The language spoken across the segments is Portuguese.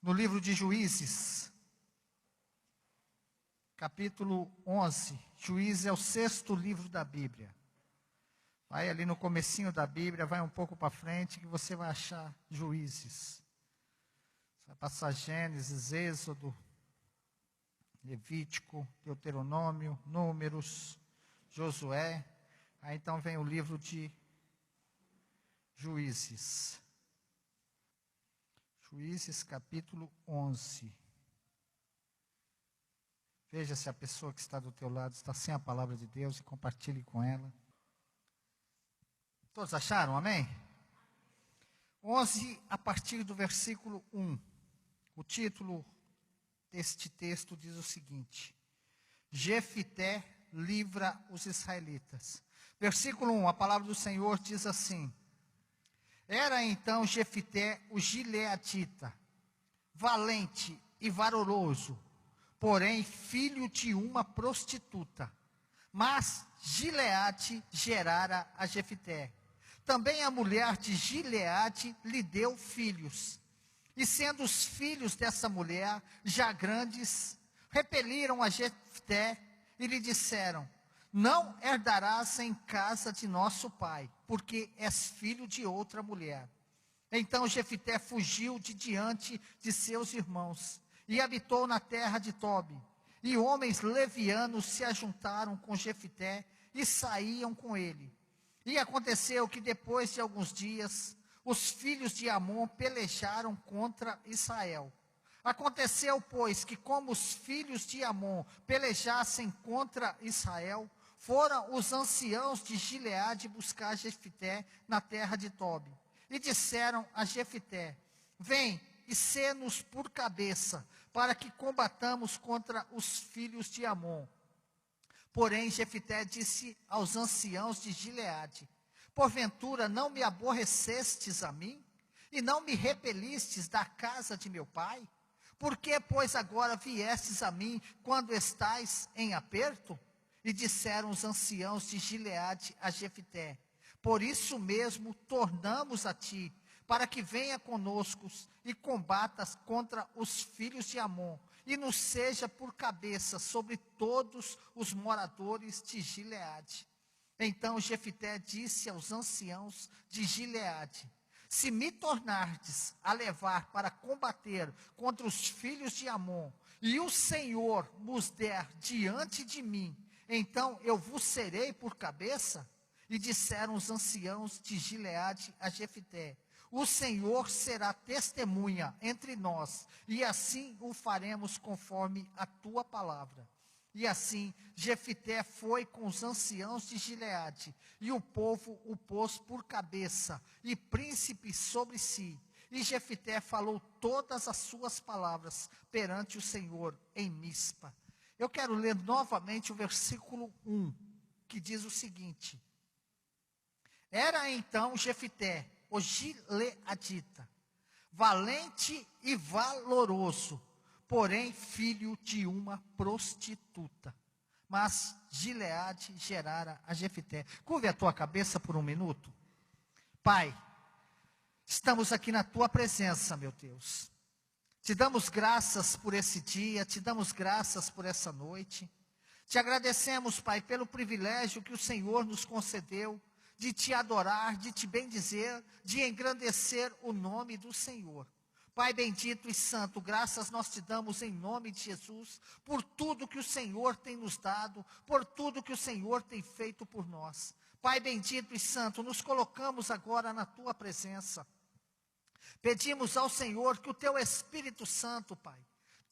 no livro de Juízes, capítulo 11. Juízes é o 6º livro da Bíblia. Vai ali no comecinho da Bíblia, vai um pouco para frente, que você vai achar Juízes. Você vai passar Gênesis, Êxodo, Levítico, Deuteronômio, Números, Josué. Aí então vem o livro de Juízes. Juízes capítulo 11. Veja se a pessoa que está do teu lado está sem a palavra de Deus e compartilhe com ela. Todos acharam? Amém? 11, a partir do versículo 1. O título deste texto diz o seguinte: Jefité livra os israelitas. Versículo 1, a palavra do Senhor diz assim: Era então Jefité o gileadita, valente e valoroso, porém filho de uma prostituta. Mas Gileade gerara a Jefité. Também a mulher de Gileade lhe deu filhos. E sendo os filhos dessa mulher já grandes, repeliram a Jefté e lhe disseram: Não herdarás em casa de nosso pai, porque és filho de outra mulher. Então Jefité fugiu de diante de seus irmãos e habitou na terra de Tobi. E homens levianos se ajuntaram com Jefité e saíam com ele. E aconteceu que depois de alguns dias, os filhos de Amon pelejaram contra Israel. Aconteceu, pois, que como os filhos de Amon pelejassem contra Israel, foram os anciãos de Gileade buscar Jefité na terra de Tobi. E disseram a Jefité: Vem e sê-nos por cabeça, para que combatamos contra os filhos de Amon. Porém Jefité disse aos anciãos de Gileade: Porventura não me aborrecestes a mim, e não me repelistes da casa de meu pai? Por que, pois, agora viestes a mim, quando estais em aperto? E disseram os anciãos de Gileade a Jefité: Por isso mesmo tornamos a ti, para que venha conosco e combatas contra os filhos de Amon, e nos seja por cabeça sobre todos os moradores de Gileade. Então Jefité disse aos anciãos de Gileade: Se me tornardes a levar para combater contra os filhos de Amon, e o Senhor vos der diante de mim, então eu vos serei por cabeça? E disseram os anciãos de Gileade a Jefité: O Senhor será testemunha entre nós, e assim o faremos conforme a tua palavra. E assim Jefité foi com os anciãos de Gileade, e o povo o pôs por cabeça e príncipe sobre si. E Jefité falou todas as suas palavras perante o Senhor em Mispa. Eu quero ler novamente o versículo 1, que diz o seguinte: Era então Jefité o gileadita, valente e valoroso, porém filho de uma prostituta. Mas Gileade gerara a Jefité. Curve a tua cabeça por um minuto. Pai, estamos aqui na tua presença, meu Deus. Te damos graças por esse dia, te damos graças por essa noite. Te agradecemos, Pai, pelo privilégio que o Senhor nos concedeu de te adorar, de te bendizer, de engrandecer o nome do Senhor. Pai bendito e santo, graças nós te damos em nome de Jesus, por tudo que o Senhor tem nos dado, por tudo que o Senhor tem feito por nós. Pai bendito e santo, nos colocamos agora na tua presença. Pedimos ao Senhor que o teu Espírito Santo, Pai,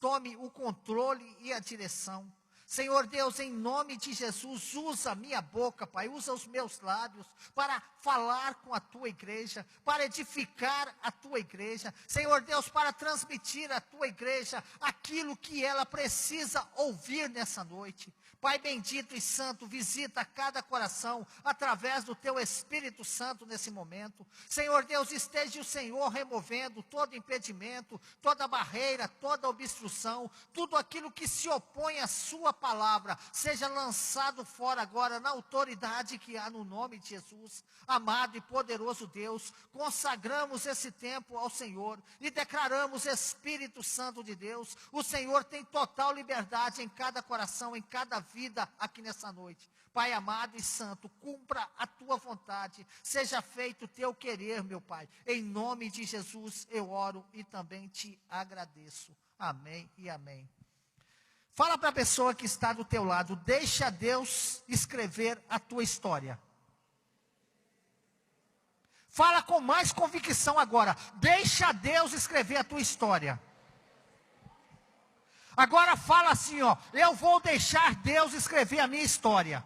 tome o controle e a direção. Senhor Deus, em nome de Jesus, usa a minha boca, Pai, usa os meus lábios para falar com a tua igreja, para edificar a tua igreja. Senhor Deus, para transmitir à tua igreja aquilo que ela precisa ouvir nessa noite. Pai bendito e santo, visita cada coração através do teu Espírito Santo nesse momento. Senhor Deus, esteja o Senhor removendo todo impedimento, toda barreira, toda obstrução, tudo aquilo que se opõe à sua palavra seja lançado fora agora na autoridade que há no nome de Jesus. Amado e poderoso Deus, consagramos esse tempo ao Senhor e declaramos, Espírito Santo de Deus, o Senhor tem total liberdade em cada coração, em cada vida aqui nessa noite. Pai amado e santo, cumpra a tua vontade, seja feito o teu querer, meu Pai. Em nome de Jesus eu oro e também te agradeço. Amém e amém. Fala para a pessoa que está do teu lado, deixa Deus escrever a tua história. Fala com mais convicção agora, deixa Deus escrever a tua história. Agora fala assim, ó, eu vou deixar Deus escrever a minha história.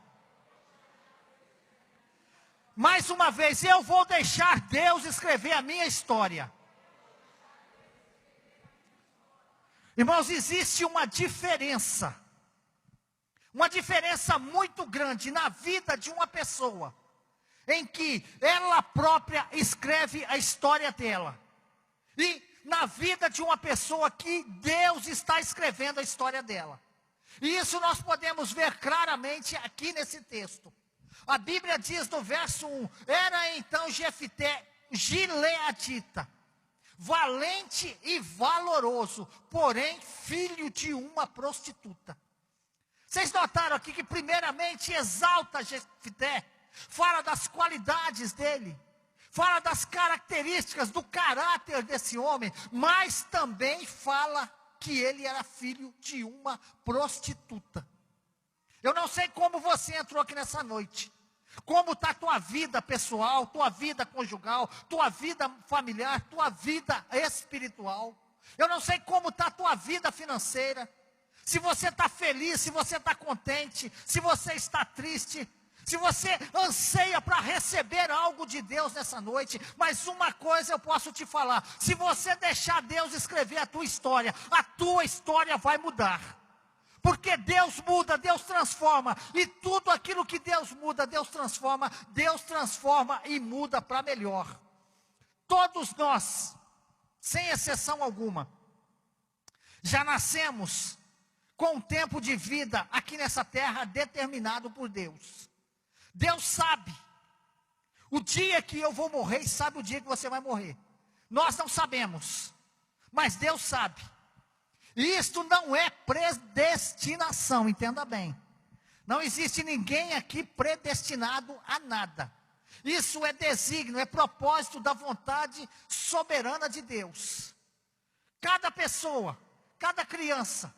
Mais uma vez, eu vou deixar Deus escrever a minha história. Irmãos, existe uma diferença muito grande na vida de uma pessoa, em que ela própria escreve a história dela, e na vida de uma pessoa que Deus está escrevendo a história dela. E isso nós podemos ver claramente aqui nesse texto. A Bíblia diz no verso 1, era então Jefté gileadita, valente e valoroso, porém filho de uma prostituta. Vocês notaram aqui que primeiramente exalta Jefté, fala das qualidades dele, fala das características do caráter desse homem, mas também fala que ele era filho de uma prostituta. Eu não sei como você entrou aqui nessa noite, como está a tua vida pessoal, tua vida conjugal, tua vida familiar, tua vida espiritual. Eu não sei como está a tua vida financeira, se você está feliz, se você está contente, se você está triste, se você anseia para receber algo de Deus nessa noite. Mas uma coisa eu posso te falar, se você deixar Deus escrever a tua história vai mudar. Porque Deus muda, Deus transforma, e tudo aquilo que Deus muda, Deus transforma e muda para melhor. Todos nós, sem exceção alguma, já nascemos com um tempo de vida aqui nessa terra determinado por Deus. Deus sabe o dia que eu vou morrer e sabe o dia que você vai morrer. Nós não sabemos, mas Deus sabe. E isto não é predestinação, entenda bem. Não existe ninguém aqui predestinado a nada. Isso é desígnio, é propósito da vontade soberana de Deus. Cada pessoa, cada criança,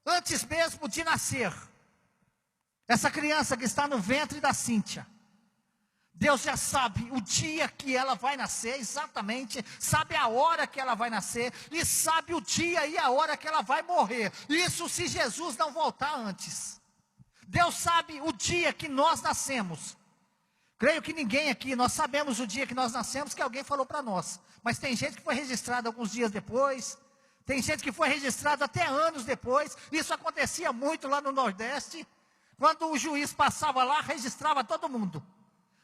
antes mesmo de nascer, essa criança que está no ventre da Cíntia, Deus já sabe o dia que ela vai nascer, exatamente, sabe a hora que ela vai nascer, e sabe o dia e a hora que ela vai morrer. Isso se Jesus não voltar antes. Deus sabe o dia que nós nascemos. Creio que ninguém aqui, nós sabemos o dia que nós nascemos, que alguém falou para nós. Mas tem gente que foi registrada alguns dias depois, tem gente que foi registrada até anos depois. Isso acontecia muito lá no Nordeste, quando o juiz passava lá, registrava todo mundo.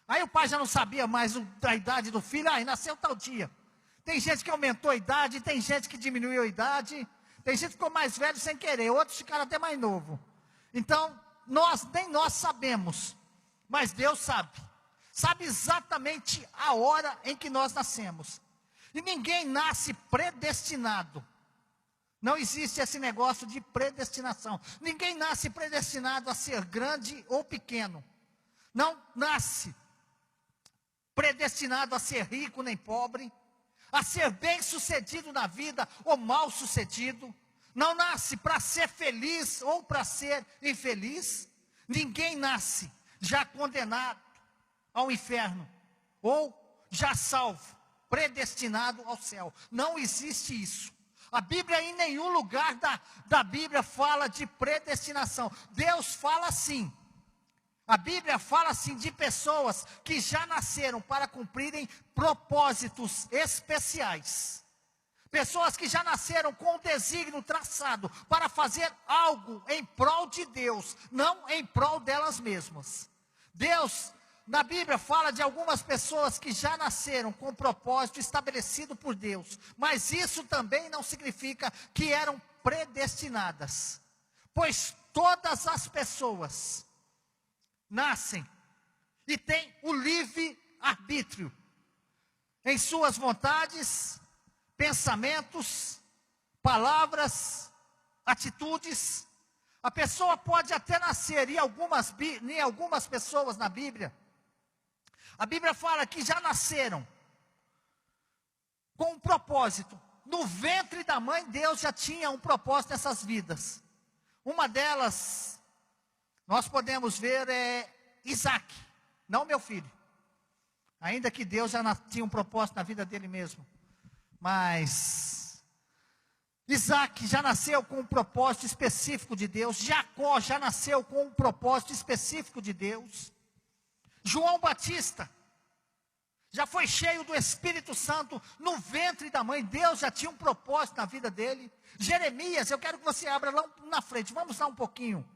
Aí o pai já não sabia mais a idade do filho, nasceu tal dia. Tem gente que aumentou a idade, tem gente que diminuiu a idade, tem gente que ficou mais velho sem querer, outros ficaram até mais novo. Então, nem nós sabemos, mas Deus sabe exatamente a hora em que nós nascemos. E ninguém nasce predestinado. Não existe esse negócio de predestinação. Ninguém nasce predestinado a ser grande ou pequeno. Não nasce predestinado a ser rico nem pobre, a ser bem sucedido na vida ou mal sucedido. Não nasce para ser feliz ou para ser infeliz. Ninguém nasce já condenado ao inferno ou já salvo, predestinado ao céu. Não existe isso. A Bíblia, em nenhum lugar da Bíblia fala de predestinação. Deus fala sim. A Bíblia fala assim de pessoas que já nasceram para cumprirem propósitos especiais. Pessoas que já nasceram com um desígnio traçado para fazer algo em prol de Deus, não em prol delas mesmas. Deus, na Bíblia, fala de algumas pessoas que já nasceram com um propósito estabelecido por Deus. Mas isso também não significa que eram predestinadas, pois todas as pessoas nascem e têm o livre-arbítrio em suas vontades, pensamentos, palavras, atitudes. A pessoa pode até nascer, e algumas pessoas na Bíblia, a Bíblia fala que já nasceram com um propósito. No ventre da mãe, Deus já tinha um propósito nessas vidas. Uma delas, nós podemos ver, é Isaac, não meu filho. Ainda que Deus já tinha um propósito na vida dele mesmo. Mas Isaac já nasceu com um propósito específico de Deus. Jacó já nasceu com um propósito específico de Deus. João Batista já foi cheio do Espírito Santo no ventre da mãe. Deus já tinha um propósito na vida dele. Jeremias, eu quero que você abra lá na frente. Vamos lá um pouquinho.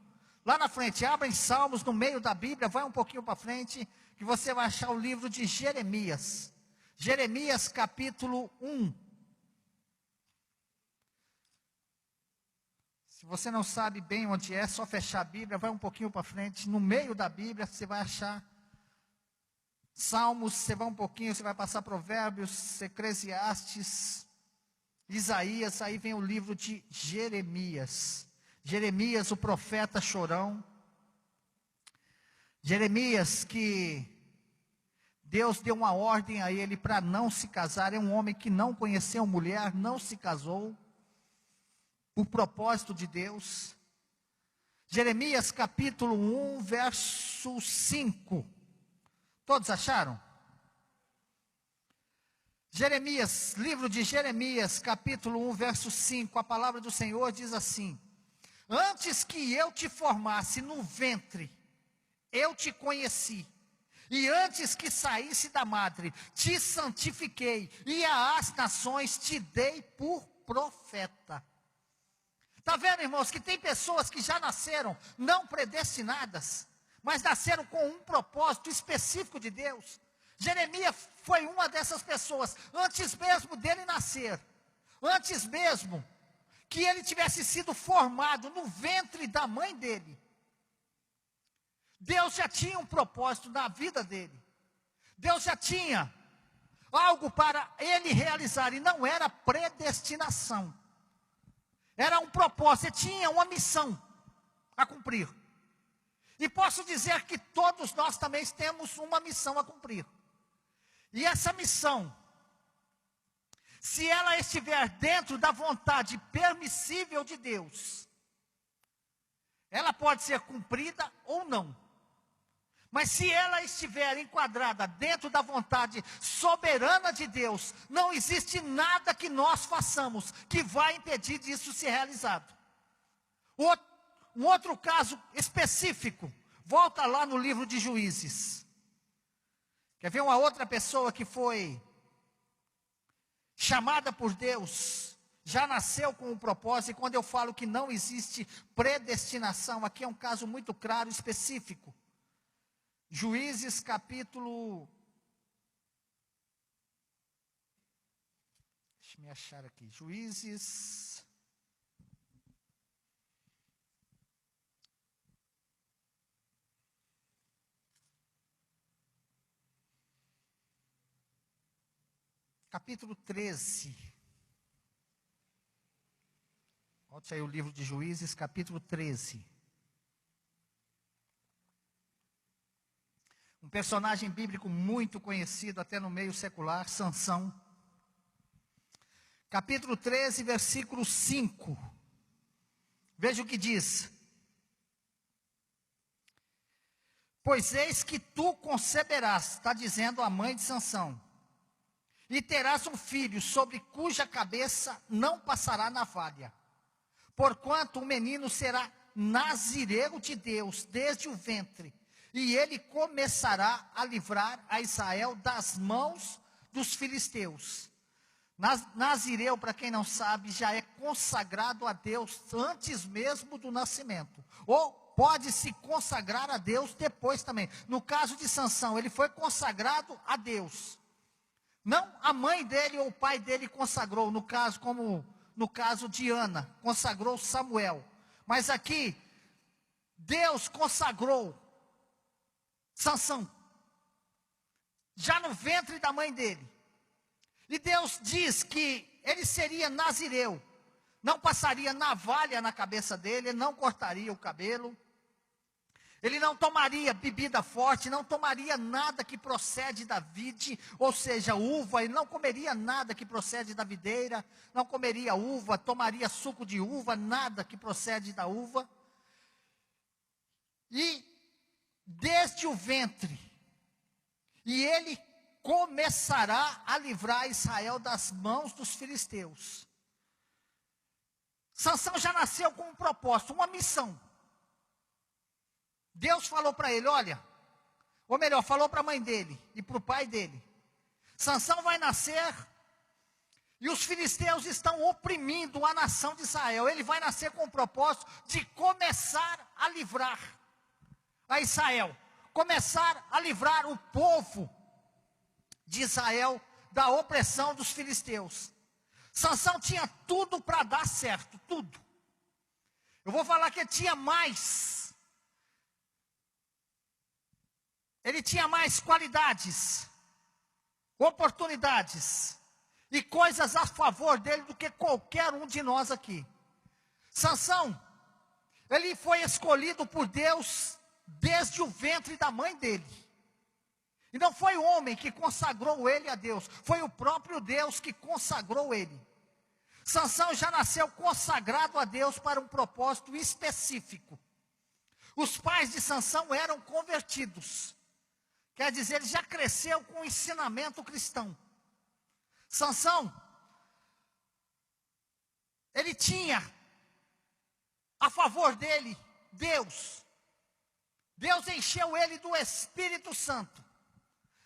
Lá na frente, abra em Salmos, no meio da Bíblia. Vai um pouquinho para frente, que você vai achar o livro de Jeremias. Jeremias capítulo 1. Se você não sabe bem onde é só fechar a Bíblia. Vai um pouquinho para frente. No meio da Bíblia, você vai achar Salmos, você vai um pouquinho, você vai passar Provérbios, Eclesiastes, Isaías, aí vem o livro de Jeremias. Jeremias, o profeta chorão. Jeremias, que Deus deu uma ordem a ele para não se casar. É um homem que não conheceu mulher, não se casou, por propósito de Deus. Jeremias capítulo 1, verso 5. Todos acharam? Jeremias, livro de Jeremias, capítulo 1, verso 5, a palavra do Senhor diz assim: antes que eu te formasse no ventre, eu te conheci, e antes que saísse da madre, te santifiquei, e às nações te dei por profeta. Está vendo, irmãos, que tem pessoas que já nasceram não predestinadas, mas nasceram com um propósito específico de Deus. Jeremias foi uma dessas pessoas, antes mesmo dele nascer, antes mesmo que ele tivesse sido formado no ventre da mãe dele. Deus já tinha um propósito na vida dele. Deus já tinha algo para ele realizar, e não era predestinação. Era um propósito, ele tinha uma missão a cumprir. E posso dizer que todos nós também temos uma missão a cumprir. E essa missão, se ela estiver dentro da vontade permissível de Deus, ela pode ser cumprida ou não. Mas se ela estiver enquadrada dentro da vontade soberana de Deus, não existe nada que nós façamos que vai impedir disso ser realizado. Um outro caso específico, volta lá no livro de Juízes. Quer ver uma outra pessoa que foi chamada por Deus, já nasceu com um propósito, e quando eu falo que não existe predestinação, aqui é um caso muito claro, específico. Juízes capítulo... Deixa eu me achar aqui. Juízes... capítulo 13. Volte aí o livro de Juízes, capítulo 13. Um personagem bíblico muito conhecido até no meio secular, Sansão. Capítulo 13, versículo 5. Veja o que diz. Pois eis que tu conceberás, está dizendo a mãe de Sansão, e terás um filho sobre cuja cabeça não passará navalha, porquanto o menino será nazireu de Deus desde o ventre, e ele começará a livrar a Israel das mãos dos filisteus. Nazireu, para quem não sabe, já é consagrado a Deus antes mesmo do nascimento, ou pode se consagrar a Deus depois também. No caso de Sansão, ele foi consagrado a Deus. Não a mãe dele ou o pai dele consagrou, no caso como no caso de Ana, consagrou Samuel. Mas aqui, Deus consagrou Sansão, já no ventre da mãe dele. E Deus diz que ele seria nazireu, não passaria navalha na cabeça dele, ele não cortaria o cabelo, ele não tomaria bebida forte, não tomaria nada que procede da vide, ou seja, uva, ele não comeria nada que procede da videira, não comeria uva, tomaria suco de uva, nada que procede da uva. E desde o ventre, e ele começará a livrar Israel das mãos dos filisteus. Sansão já nasceu com um propósito, uma missão. Deus falou para ele, olha, ou melhor, falou para a mãe dele e para o pai dele, Sansão vai nascer e os filisteus estão oprimindo a nação de Israel. Ele vai nascer com o propósito de começar a livrar a Israel, começar a livrar o povo de Israel da opressão dos filisteus. Sansão tinha tudo para dar certo, tudo. Eu vou falar que ele tinha mais qualidades, oportunidades e coisas a favor dele do que qualquer um de nós aqui. Sansão, ele foi escolhido por Deus desde o ventre da mãe dele. E não foi o homem que consagrou ele a Deus, foi o próprio Deus que consagrou ele. Sansão já nasceu consagrado a Deus para um propósito específico. Os pais de Sansão eram convertidos. Quer dizer, ele já cresceu com o ensinamento cristão. Sansão, ele tinha a favor dele Deus. Deus encheu ele do Espírito Santo.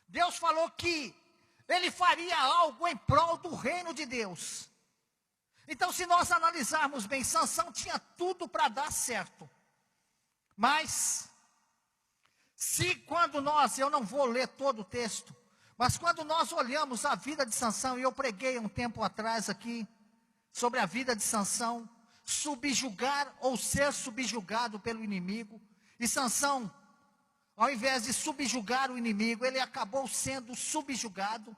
Deus falou que ele faria algo em prol do reino de Deus. Então, se nós analisarmos bem, Sansão tinha tudo para dar certo. Mas, eu não vou ler todo o texto, mas quando nós olhamos a vida de Sansão, e eu preguei um tempo atrás aqui, sobre a vida de Sansão, subjugar ou ser subjugado pelo inimigo, e Sansão, ao invés de subjugar o inimigo, ele acabou sendo subjugado.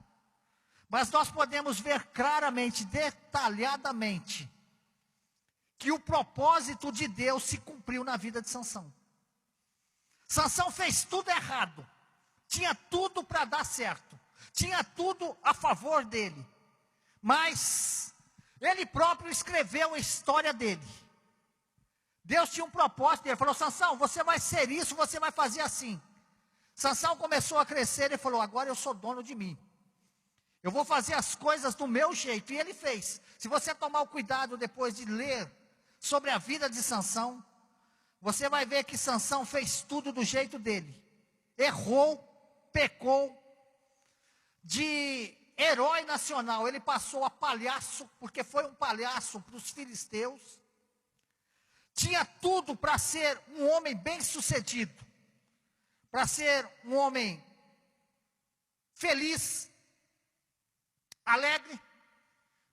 Mas nós podemos ver claramente, detalhadamente, que o propósito de Deus se cumpriu na vida de Sansão. Sansão fez tudo errado, tinha tudo para dar certo, tinha tudo a favor dele, mas ele próprio escreveu a história dele. Deus tinha um propósito, ele falou, Sansão, você vai ser isso, você vai fazer assim. Sansão começou a crescer, ele falou, agora eu sou dono de mim. Eu vou fazer as coisas do meu jeito, e ele fez. Se você tomar o cuidado depois de ler sobre a vida de Sansão, você vai ver que Sansão fez tudo do jeito dele. Errou, pecou, de herói nacional, ele passou a palhaço, porque foi um palhaço para os filisteus. Tinha tudo para ser um homem bem-sucedido, para ser um homem feliz, alegre,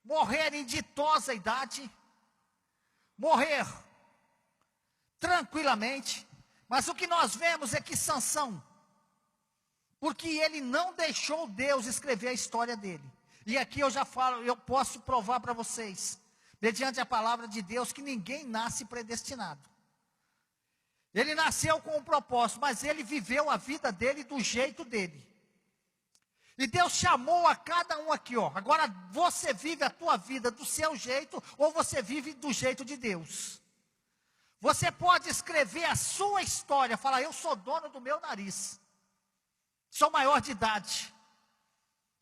morrer em ditosa idade, morrer tranquilamente. Mas o que nós vemos é que Sansão, porque ele não deixou Deus escrever a história dele. E aqui eu já falo, eu posso provar para vocês, mediante a palavra de Deus, que ninguém nasce predestinado. Ele nasceu com um propósito, mas ele viveu a vida dele do jeito dele. E Deus chamou a cada um aqui, ó. Agora você vive a tua vida do seu jeito, ou você vive do jeito de Deus. Você pode escrever a sua história, falar, eu sou dono do meu nariz. Sou maior de idade.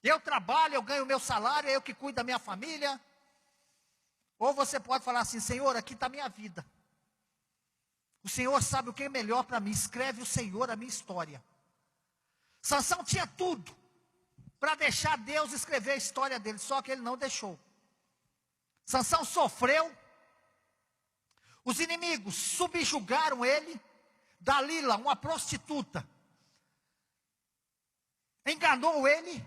Eu trabalho, eu ganho o meu salário, é eu que cuido da minha família. Ou você pode falar assim, Senhor, aqui está a minha vida. O Senhor sabe o que é melhor para mim. Escreve o Senhor a minha história. Sansão tinha tudo para deixar Deus escrever a história dele, só que ele não deixou. Sansão sofreu. Os inimigos subjugaram ele. Dalila, uma prostituta, enganou ele.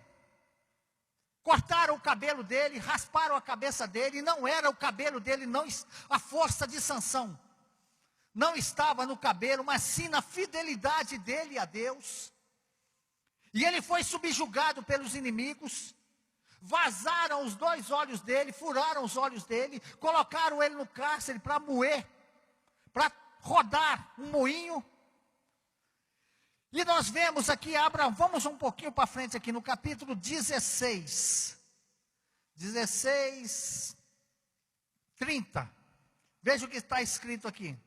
cortaram o cabelo dele, rasparam a cabeça dele, e não era o cabelo dele, não, a força de Sansão não estava no cabelo, mas sim na fidelidade dele a Deus. E ele foi subjugado pelos inimigos, vazaram os 2 olhos dele, furaram os olhos dele, colocaram ele no cárcere para moer, para rodar um moinho. E nós vemos aqui, vamos um pouquinho para frente aqui, no capítulo 16, 30. Veja o que está escrito aqui.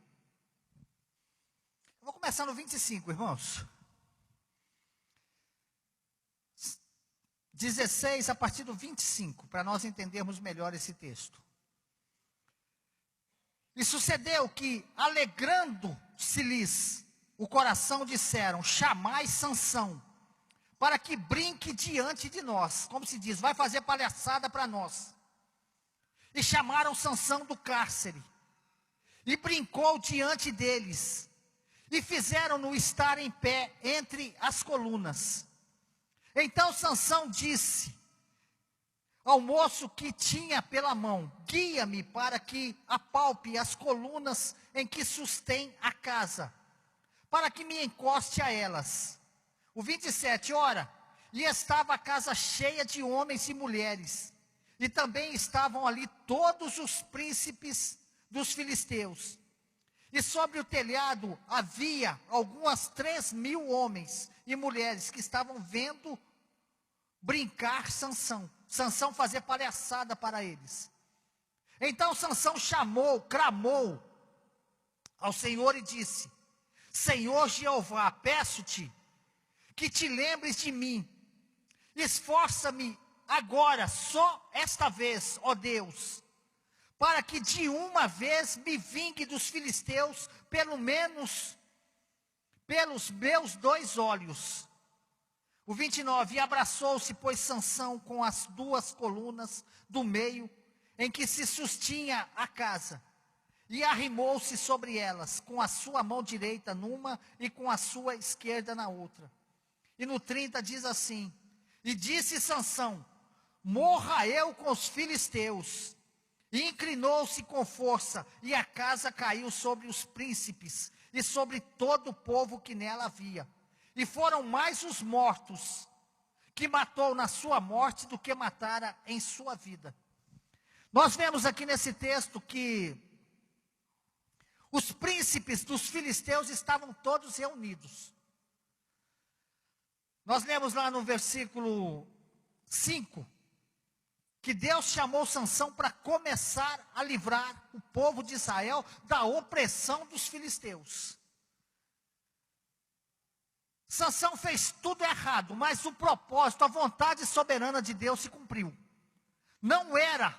Eu vou começar no 25, irmãos. 16 a partir do 25, para nós entendermos melhor esse texto. E sucedeu que, alegrando-se-lhes o coração, disseram: chamai Sansão, para que brinque diante de nós. Como se diz, vai fazer palhaçada para nós. E chamaram Sansão do cárcere, e brincou diante deles, e fizeram-no estar em pé entre as colunas. Então Sansão disse ao moço que tinha pela mão: guia-me para que apalpe as colunas em que sustém a casa, para que me encoste a elas. O 27, ora, e estava a casa cheia de homens e mulheres, e também estavam ali todos os príncipes dos filisteus. E sobre o telhado havia algumas 3.000 homens e mulheres que estavam vendo brincar Sansão fazer palhaçada para eles. Então Sansão clamou ao Senhor e disse: Senhor Jeová, peço-te que te lembres de mim. Esforça-me agora, só esta vez, ó Deus, para que de uma vez me vingue dos filisteus, pelo menos pelos meus 2 olhos. O 29, e abraçou-se, pois, Sansão com as 2 colunas do meio, em que se sustinha a casa, e arrimou-se sobre elas, com a sua mão direita numa, e com a sua esquerda na outra. E no 30 diz assim: e disse Sansão: morra eu com os filisteus. E inclinou-se com força, e a casa caiu sobre os príncipes, e sobre todo o povo que nela havia. E foram mais os mortos que matou na sua morte do que matara em sua vida. Nós vemos aqui nesse texto que os príncipes dos filisteus estavam todos reunidos. Nós lemos lá no versículo 5, que Deus chamou Sansão para começar a livrar o povo de Israel da opressão dos filisteus. Sansão fez tudo errado, mas o propósito, a vontade soberana de Deus se cumpriu. Não era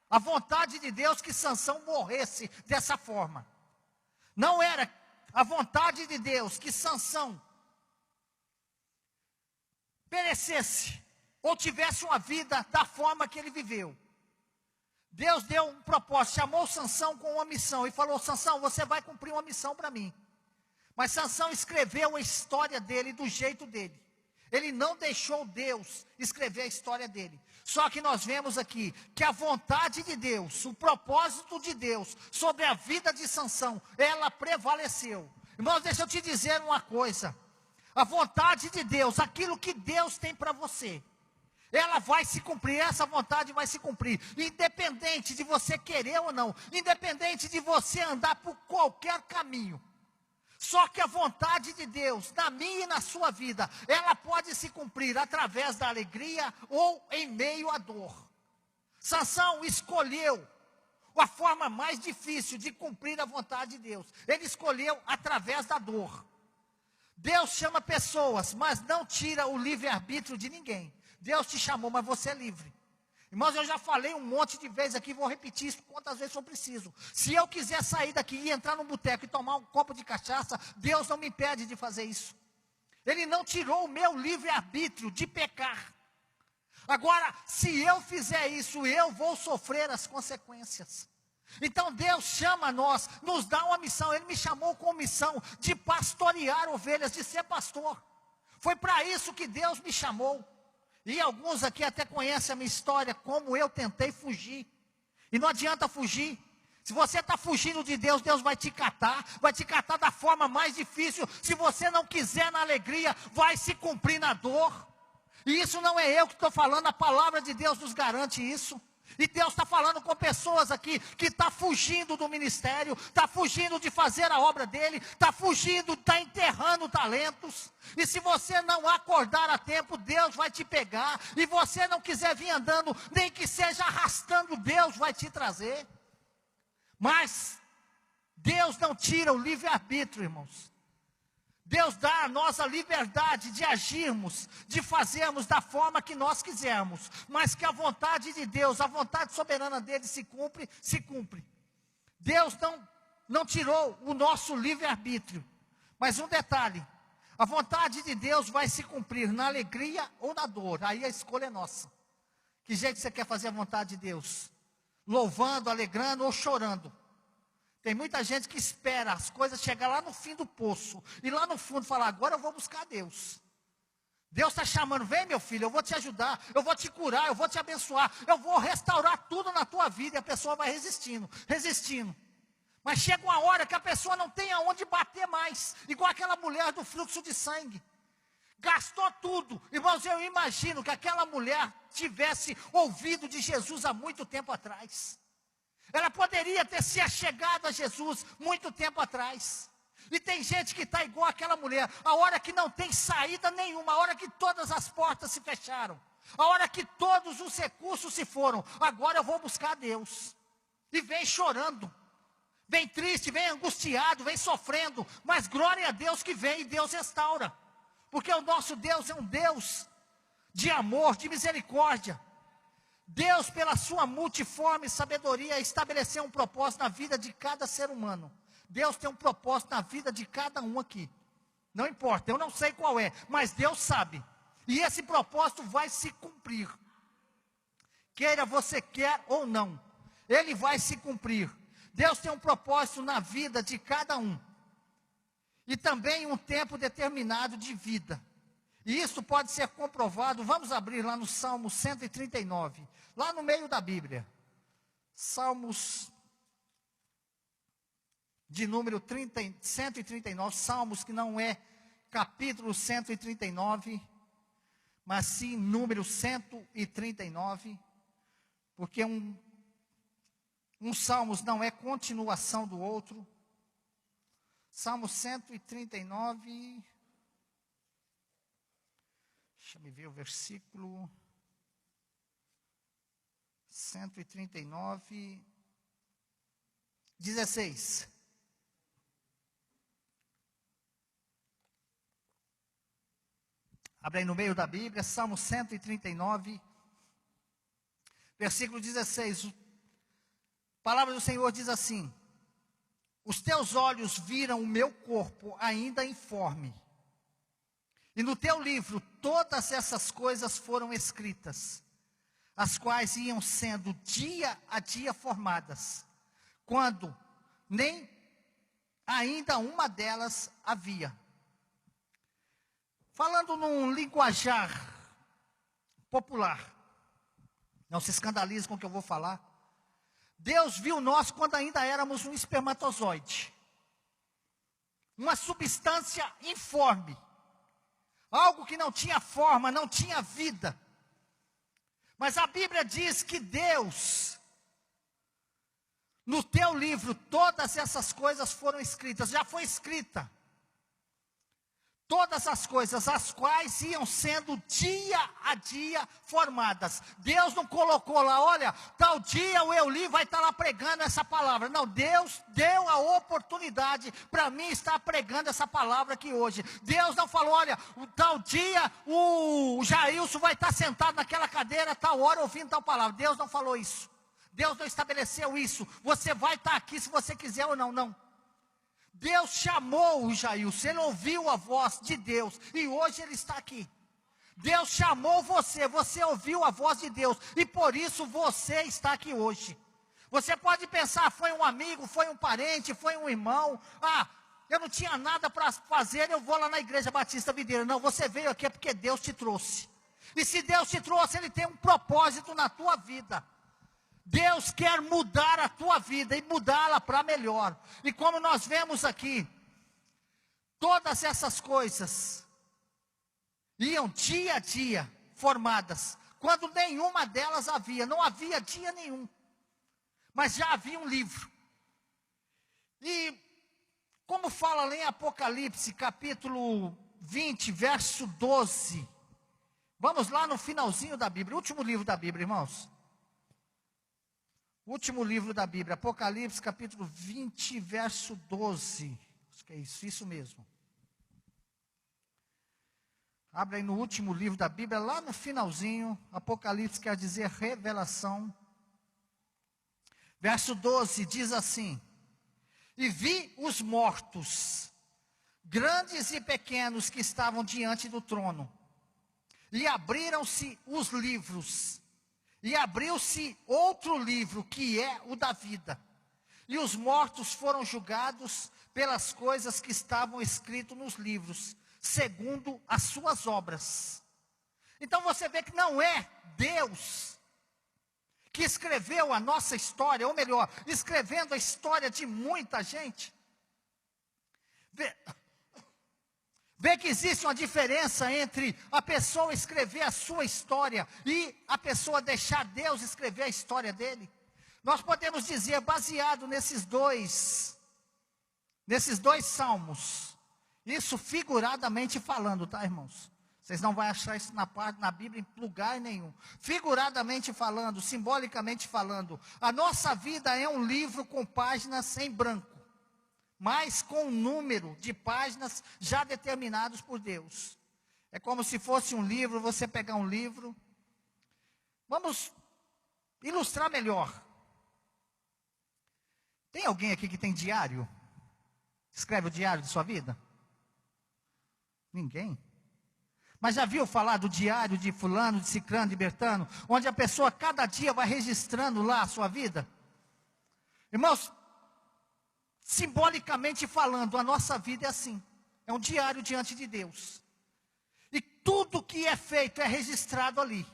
a vontade de Deus que Sansão morresse dessa forma. Não era a vontade de Deus que Sansão perecesse ou tivesse uma vida da forma que ele viveu. Deus deu um propósito, chamou Sansão com uma missão e falou: Sansão, você vai cumprir uma missão para mim. Mas Sansão escreveu a história dele do jeito dele. Ele não deixou Deus escrever a história dele. Só que nós vemos aqui que a vontade de Deus, o propósito de Deus sobre a vida de Sansão, ela prevaleceu. Irmãos, deixa eu te dizer uma coisa. A vontade de Deus, aquilo que Deus tem para você, ela vai se cumprir, essa vontade vai se cumprir. Independente de você querer ou não, independente de você andar por qualquer caminho. Só que a vontade de Deus, na minha e na sua vida, ela pode se cumprir através da alegria ou em meio à dor. Sansão escolheu a forma mais difícil de cumprir a vontade de Deus. Ele escolheu através da dor. Deus chama pessoas, mas não tira o livre-arbítrio de ninguém. Deus te chamou, mas você é livre. Irmãos, eu já falei um monte de vezes aqui, vou repetir isso quantas vezes eu preciso. Se eu quiser sair daqui e entrar num boteco e tomar um copo de cachaça, Deus não me impede de fazer isso. Ele não tirou o meu livre-arbítrio de pecar. Agora, se eu fizer isso, eu vou sofrer as consequências. Então Deus chama nós, nos dá uma missão. Ele me chamou com missão de pastorear ovelhas, de ser pastor. Foi para isso que Deus me chamou. E alguns aqui até conhecem a minha história, como eu tentei fugir. E não adianta fugir. Se você está fugindo de Deus, Deus vai te catar da forma mais difícil. Se você não quiser na alegria, vai se cumprir na dor. E isso não é eu que estou falando, a palavra de Deus nos garante isso. E Deus está falando com pessoas aqui que estão fugindo do ministério, está fugindo de fazer a obra dele, está fugindo, está enterrando talentos. E se você não acordar a tempo, Deus vai te pegar. E você não quiser vir andando, nem que seja arrastando, Deus vai te trazer. Mas Deus não tira o livre-arbítrio, irmãos. Deus dá a nós a liberdade de agirmos, de fazermos da forma que nós quisermos, mas que a vontade de Deus, a vontade soberana dele se cumpre, se cumpre. Deus não tirou o nosso livre-arbítrio, mas um detalhe, a vontade de Deus vai se cumprir na alegria ou na dor, aí a escolha é nossa. Que jeito você quer fazer a vontade de Deus? Louvando, alegrando ou chorando? Tem muita gente que espera as coisas chegar lá no fim do poço. E lá no fundo falar, agora eu vou buscar Deus. Deus está chamando, vem meu filho, eu vou te ajudar. Eu vou te curar, eu vou te abençoar. Eu vou restaurar tudo na tua vida. E a pessoa vai resistindo, resistindo. Mas chega uma hora que a pessoa não tem aonde bater mais. Igual aquela mulher do fluxo de sangue. Gastou tudo. Irmãos, eu imagino que aquela mulher tivesse ouvido de Jesus há muito tempo atrás. Ela poderia ter se achegado a Jesus muito tempo atrás. E tem gente que está igual aquela mulher. A hora que não tem saída nenhuma. A hora que todas as portas se fecharam. A hora que todos os recursos se foram. Agora eu vou buscar Deus. E vem chorando. Vem triste, vem angustiado, vem sofrendo. Mas glória a Deus que vem e Deus restaura. Porque o nosso Deus é um Deus de amor, de misericórdia. Deus, pela sua multiforme sabedoria, estabeleceu um propósito na vida de cada ser humano. Deus tem um propósito na vida de cada um aqui. Não importa, eu não sei qual é, mas Deus sabe. E esse propósito vai se cumprir. Queira você quer ou não, ele vai se cumprir. Deus tem um propósito na vida de cada um. E também um tempo determinado de vida. E isso pode ser comprovado, vamos abrir lá no Salmo 139, lá no meio da Bíblia. Salmos de número 139, Salmos que não é capítulo 139, mas sim número 139, porque um Salmos não é continuação do outro. Salmo 139... Deixa eu ver o versículo 139, 16. Abre aí no meio da Bíblia, Salmo 139, versículo 16. A palavra do Senhor diz assim: os teus olhos viram o meu corpo ainda informe. E no teu livro todas essas coisas foram escritas, as quais iam sendo dia a dia formadas, quando nem ainda uma delas havia. Falando num linguajar popular, não se escandalize com o que eu vou falar. Deus viu nós quando ainda éramos um espermatozoide, uma substância informe. Algo que não tinha forma, não tinha vida. Mas a Bíblia diz que Deus, no teu livro, todas essas coisas foram escritas. Já foi escrita. Todas as coisas, as quais iam sendo dia a dia formadas. Deus não colocou lá, olha, tal dia o Euli vai estar lá pregando essa palavra. Não, Deus deu a oportunidade para mim estar pregando essa palavra aqui hoje. Deus não falou, olha, tal dia o Jailson vai estar sentado naquela cadeira, tal hora ouvindo tal palavra. Deus não falou isso. Deus não estabeleceu isso. Você vai estar aqui se você quiser ou não, não. Deus chamou o Jailson, ele ouviu a voz de Deus, e hoje ele está aqui. Deus chamou você, você ouviu a voz de Deus, e por isso você está aqui hoje. Você pode pensar, foi um amigo, foi um parente, foi um irmão, eu não tinha nada para fazer, eu vou lá na Igreja Batista Videira. Não, você veio aqui é porque Deus te trouxe. E se Deus te trouxe, Ele tem um propósito na tua vida. Deus quer mudar a tua vida e mudá-la para melhor. E como nós vemos aqui, todas essas coisas iam dia a dia formadas, quando nenhuma delas havia, não havia dia nenhum, mas já havia um livro. E como fala lá em Apocalipse, capítulo 20, verso 12, vamos lá no finalzinho da Bíblia, último livro da Bíblia, irmãos. Último livro da Bíblia, Apocalipse, capítulo 20, verso 12. Acho que é isso mesmo. Abre aí no último livro da Bíblia, lá no finalzinho, Apocalipse quer dizer revelação. Verso 12 diz assim: e vi os mortos, grandes e pequenos, que estavam diante do trono, e abriram-se os livros, e abriu-se outro livro, que é o da vida, e os mortos foram julgados pelas coisas que estavam escritas nos livros, segundo as suas obras. Então você vê que não é Deus que escreveu a nossa história, ou melhor, escrevendo a história de muita gente. Vê que existe uma diferença entre a pessoa escrever a sua história e a pessoa deixar Deus escrever a história dele. Nós podemos dizer, baseado nesses dois salmos, isso figuradamente falando, tá, irmãos? Vocês não vão achar isso na Bíblia em lugar nenhum. Figuradamente falando, simbolicamente falando, a nossa vida é um livro com páginas em branco, mas com um número de páginas já determinados por Deus. É como se fosse um livro, você pegar um livro. Vamos ilustrar melhor. Tem alguém aqui que tem diário? Escreve o diário de sua vida? Ninguém? Mas já viu falar do diário de fulano, de ciclano, de bertano, onde a pessoa cada dia vai registrando lá a sua vida? Irmãos, simbolicamente falando, a nossa vida é assim. É um diário diante de Deus. E tudo que é feito é registrado ali.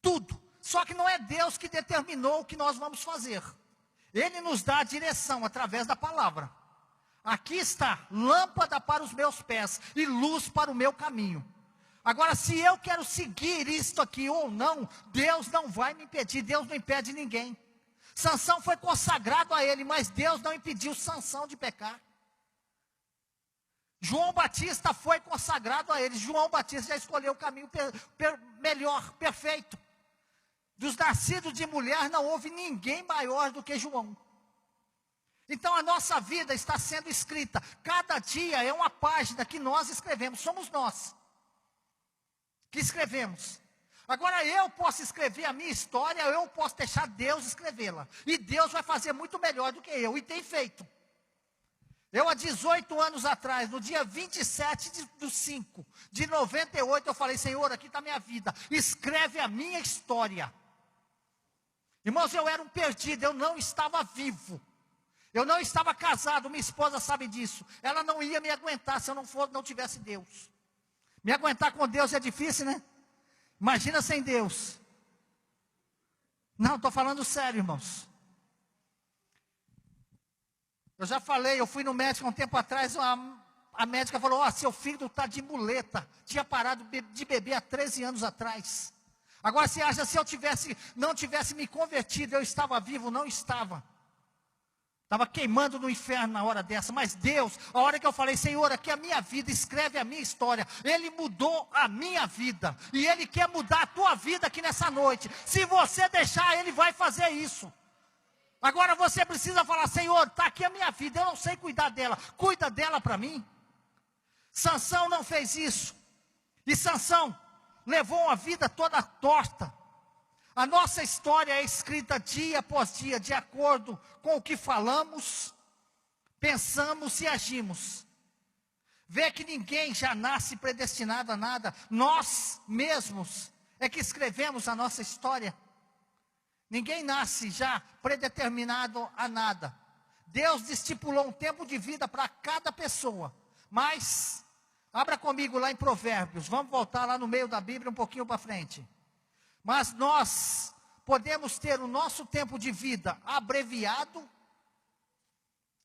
Tudo. Só que não é Deus que determinou o que nós vamos fazer. Ele nos dá a direção através da palavra. Aqui está, lâmpada para os meus pés e luz para o meu caminho. Agora, se eu quero seguir isto aqui ou não, Deus não vai me impedir, Deus não impede ninguém. Sansão foi consagrado a ele, mas Deus não impediu Sansão de pecar. João Batista foi consagrado a ele, João Batista já escolheu o caminho melhor, perfeito. Dos nascidos de mulher não houve ninguém maior do que João. Então a nossa vida está sendo escrita, cada dia é uma página que nós escrevemos, somos nós que escrevemos. Agora eu posso escrever a minha história, eu posso deixar Deus escrevê-la, e Deus vai fazer muito melhor do que eu, e tem feito. Eu há 18 anos atrás, no dia 27/5/98, eu falei: Senhor, aqui está a minha vida, escreve a minha história. Irmãos, eu era um perdido, eu não estava vivo. Eu não estava casado, minha esposa sabe disso. Ela não ia me aguentar se eu não tivesse Deus. Me aguentar com Deus é difícil, né? Imagina sem Deus. Não, estou falando sério, irmãos. Eu já falei, eu fui no médico há um tempo atrás, a médica falou: ó, seu filho está de muleta. Tinha parado de beber há 13 anos atrás. Agora você acha, se eu não tivesse me convertido, eu estava vivo? Não estava. Estava queimando no inferno na hora dessa, mas Deus, a hora que eu falei: Senhor, aqui é a minha vida, escreve a minha história, Ele mudou a minha vida, e Ele quer mudar a tua vida aqui nessa noite. Se você deixar, Ele vai fazer isso. Agora você precisa falar: Senhor, está aqui a minha vida, eu não sei cuidar dela, cuida dela para mim. Sansão não fez isso, e Sansão levou uma vida toda torta. A nossa história é escrita dia após dia, de acordo com o que falamos, pensamos e agimos. Vê que ninguém já nasce predestinado a nada. Nós mesmos é que escrevemos a nossa história. Ninguém nasce já predeterminado a nada. Deus estipulou um tempo de vida para cada pessoa. Mas Abra comigo lá em Provérbios. Vamos voltar lá no meio da Bíblia um pouquinho para frente. Mas nós podemos ter o nosso tempo de vida abreviado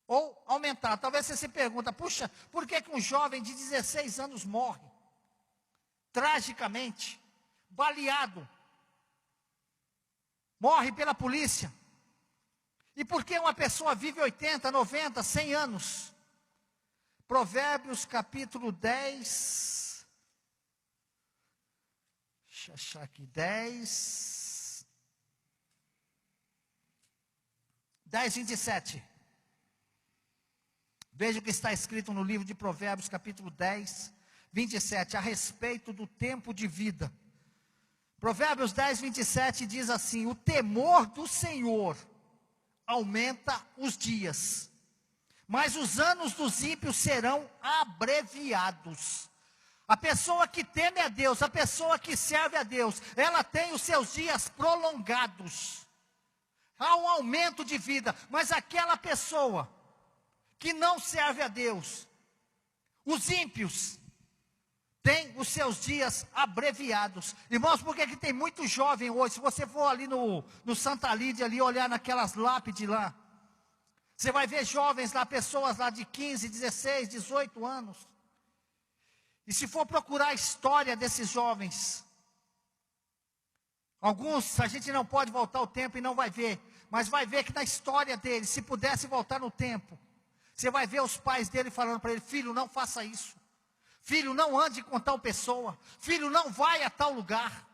ou aumentado. Talvez você se pergunta, puxa, por que um jovem de 16 anos morre? Tragicamente, baleado. Morre pela polícia. E por que uma pessoa vive 80, 90, 100 anos? Provérbios capítulo 10. Deixa eu achar aqui. 10, 27. Veja o que está escrito no livro de Provérbios capítulo 10, 27. A respeito do tempo de vida. Provérbios 10, 27 diz assim: o temor do Senhor aumenta os dias, mas os anos dos ímpios serão abreviados. A pessoa que teme a Deus, a pessoa que serve a Deus, ela tem os seus dias prolongados. Há um aumento de vida, mas aquela pessoa que não serve a Deus, os ímpios, tem os seus dias abreviados. Irmãos, por que tem muito jovem hoje? Se você for ali no Santa Lídia, ali olhar naquelas lápides lá, você vai ver jovens lá, pessoas lá de 15, 16, 18 anos. E se for procurar a história desses jovens, alguns a gente não pode voltar o tempo e não vai ver, mas vai ver que na história deles, se pudesse voltar no tempo, você vai ver os pais dele falando para ele: filho, não faça isso. Filho, não ande com tal pessoa. Filho, não vai a tal lugar.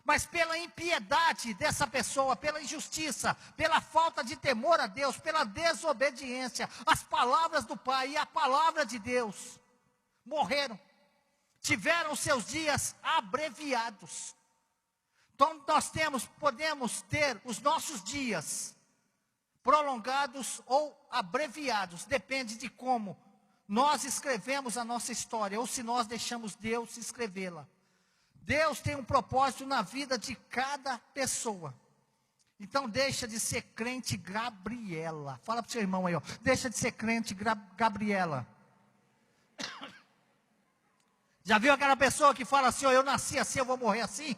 Mas pela impiedade dessa pessoa, pela injustiça, pela falta de temor a Deus, pela desobediência, as palavras do pai e a palavra de Deus, morreram. Tiveram seus dias abreviados. Então nós podemos ter os nossos dias prolongados ou abreviados. Depende de como nós escrevemos a nossa história, ou se nós deixamos Deus escrevê-la. Deus tem um propósito na vida de cada pessoa. Então deixa de ser crente Gabriela. Fala para o seu irmão aí, ó. Deixa de ser crente Gabriela. Já viu aquela pessoa que fala assim: ó, eu nasci assim, eu vou morrer assim?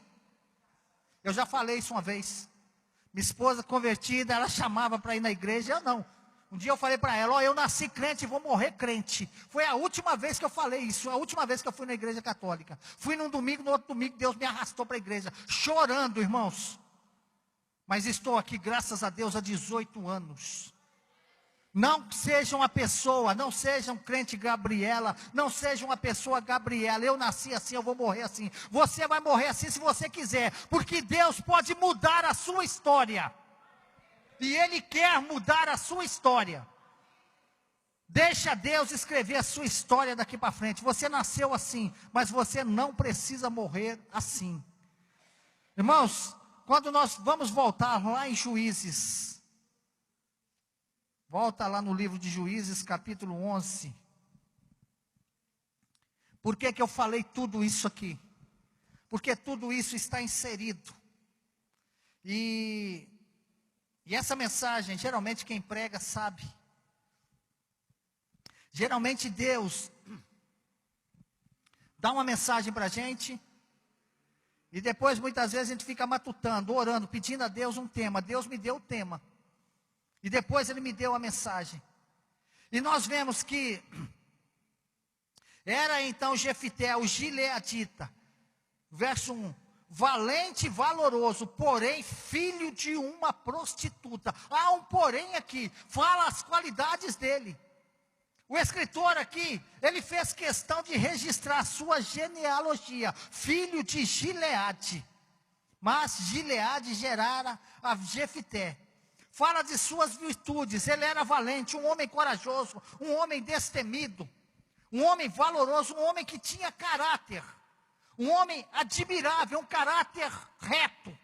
Eu já falei isso uma vez. Minha esposa convertida, ela chamava para ir na igreja, eu não. Um dia eu falei para ela: ó, eu nasci crente e vou morrer crente. Foi a última vez que eu falei isso, a última vez que eu fui na igreja católica. Fui num domingo, no outro domingo Deus me arrastou para a igreja, chorando, irmãos. Mas estou aqui, graças a Deus, há 18 anos. Não seja uma pessoa, não seja um crente Gabriela, não seja uma pessoa Gabriela: eu nasci assim, eu vou morrer assim. Você vai morrer assim se você quiser, porque Deus pode mudar a sua história. E Ele quer mudar a sua história. Deixa Deus escrever a sua história daqui para frente. Você nasceu assim, mas você não precisa morrer assim. Irmãos, quando nós vamos voltar lá em Juízes, volta lá no livro de Juízes, capítulo 11. Por que eu falei tudo isso aqui? Porque tudo isso está inserido. E essa mensagem, geralmente quem prega sabe. Geralmente Deus dá uma mensagem para a gente, e depois muitas vezes a gente fica matutando, orando, pedindo a Deus um tema. Deus me deu o tema, e depois Ele me deu a mensagem. E nós vemos que era então Jefité, o gileadita, verso 1. Valente e valoroso, porém filho de uma prostituta. Há um porém aqui, fala as qualidades dele. O escritor aqui, ele fez questão de registrar a sua genealogia, filho de Gileade. Mas Gileade gerara a Jefité. Fala de suas virtudes: ele era valente, um homem corajoso, um homem destemido, um homem valoroso, um homem que tinha caráter. Um homem admirável, um caráter reto.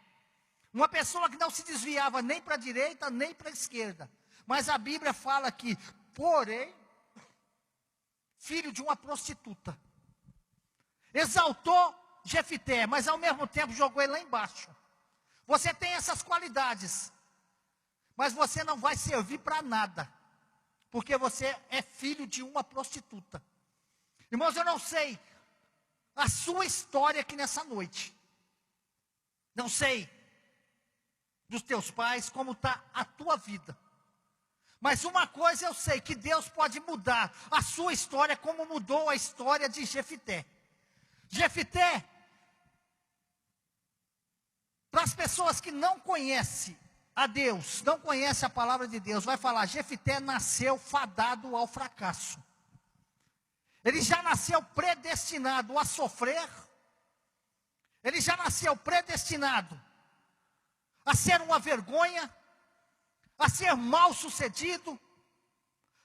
Uma pessoa que não se desviava nem para a direita, nem para a esquerda. Mas a Bíblia fala que, porém, filho de uma prostituta. Exaltou Jefité, mas ao mesmo tempo jogou ele lá embaixo. Você tem essas qualidades, mas você não vai servir para nada, porque você é filho de uma prostituta. Irmãos, eu não sei a sua história aqui nessa noite. Não sei dos teus pais como está a tua vida. Mas uma coisa eu sei, que Deus pode mudar a sua história como mudou a história de Jefité. Jefité, para as pessoas que não conhecem a Deus, não conhecem a palavra de Deus, vai falar, Jefité nasceu fadado ao fracasso. Ele já nasceu predestinado a sofrer. Ele já nasceu predestinado a ser uma vergonha, a ser mal sucedido,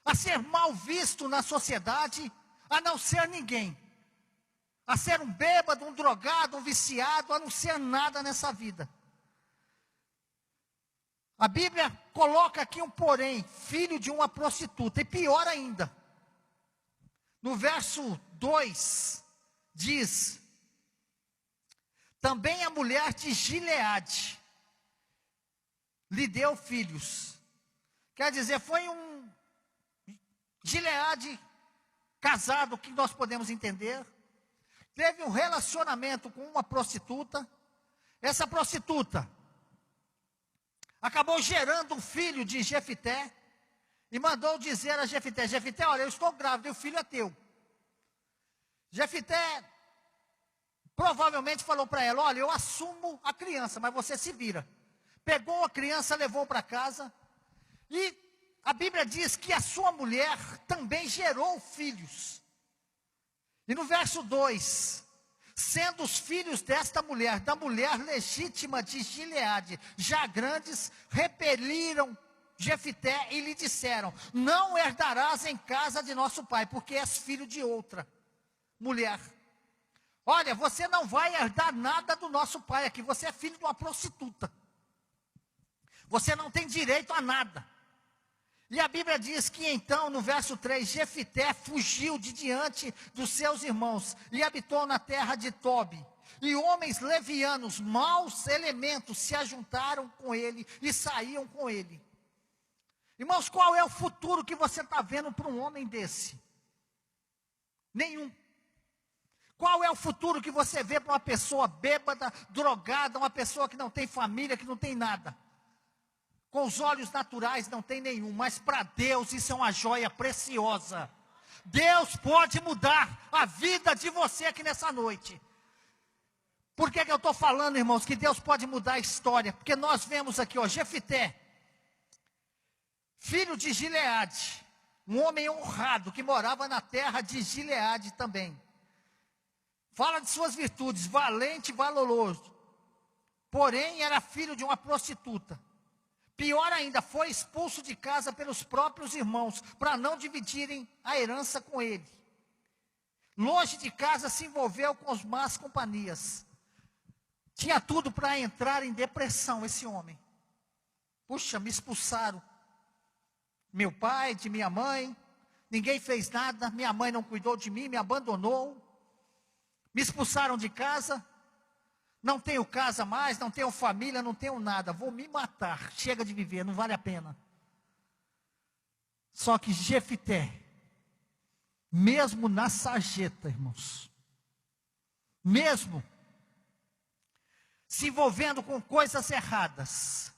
a ser mal visto na sociedade, a não ser ninguém, a ser um bêbado, um drogado, um viciado, a não ser nada nessa vida. A Bíblia coloca aqui um porém, filho de uma prostituta, e pior ainda, no verso 2, diz, também a mulher de Gileade lhe deu filhos. Quer dizer, foi um Gileade casado, que nós podemos entender, teve um relacionamento com uma prostituta. Essa prostituta acabou gerando um filho de Jefité, e mandou dizer a Jefité, Jefité, olha, eu estou grávida e o filho é teu. Jefité provavelmente falou para ela, olha, eu assumo a criança, mas você se vira. Pegou a criança, levou para casa, e a Bíblia diz que a sua mulher também gerou filhos. E no verso 2, sendo os filhos desta mulher, da mulher legítima de Gileade, já grandes, repeliram Jefité e lhe disseram, não herdarás em casa de nosso pai, porque és filho de outra mulher. Olha, você não vai herdar nada do nosso pai aqui, você é filho de uma prostituta. Você não tem direito a nada. E a Bíblia diz que então, no verso 3, Jefité fugiu de diante dos seus irmãos e habitou na terra de Tobi. E homens levianos, maus elementos, se ajuntaram com ele e saíam com ele. Irmãos, qual é o futuro que você está vendo para um homem desse? Nenhum. Qual é o futuro que você vê para uma pessoa bêbada, drogada, uma pessoa que não tem família, que não tem nada? Com os olhos naturais não tem nenhum, mas para Deus isso é uma joia preciosa. Deus pode mudar a vida de você aqui nessa noite. Por que eu estou falando, irmãos, que Deus pode mudar a história? Porque nós vemos aqui, ó, Jefité, filho de Gileade, um homem honrado que morava na terra de Gileade também. Fala de suas virtudes, valente e valoroso. Porém, era filho de uma prostituta. Pior ainda, foi expulso de casa pelos próprios irmãos, para não dividirem a herança com ele. Longe de casa, se envolveu com as más companhias. Tinha tudo para entrar em depressão, esse homem. Puxa, me expulsaram. Meu pai, de minha mãe, ninguém fez nada, minha mãe não cuidou de mim, me abandonou. Me expulsaram de casa, não tenho casa mais, não tenho família, não tenho nada, vou me matar, chega de viver, não vale a pena. Só que Jefité, mesmo na sarjeta, irmãos, mesmo se envolvendo com coisas erradas,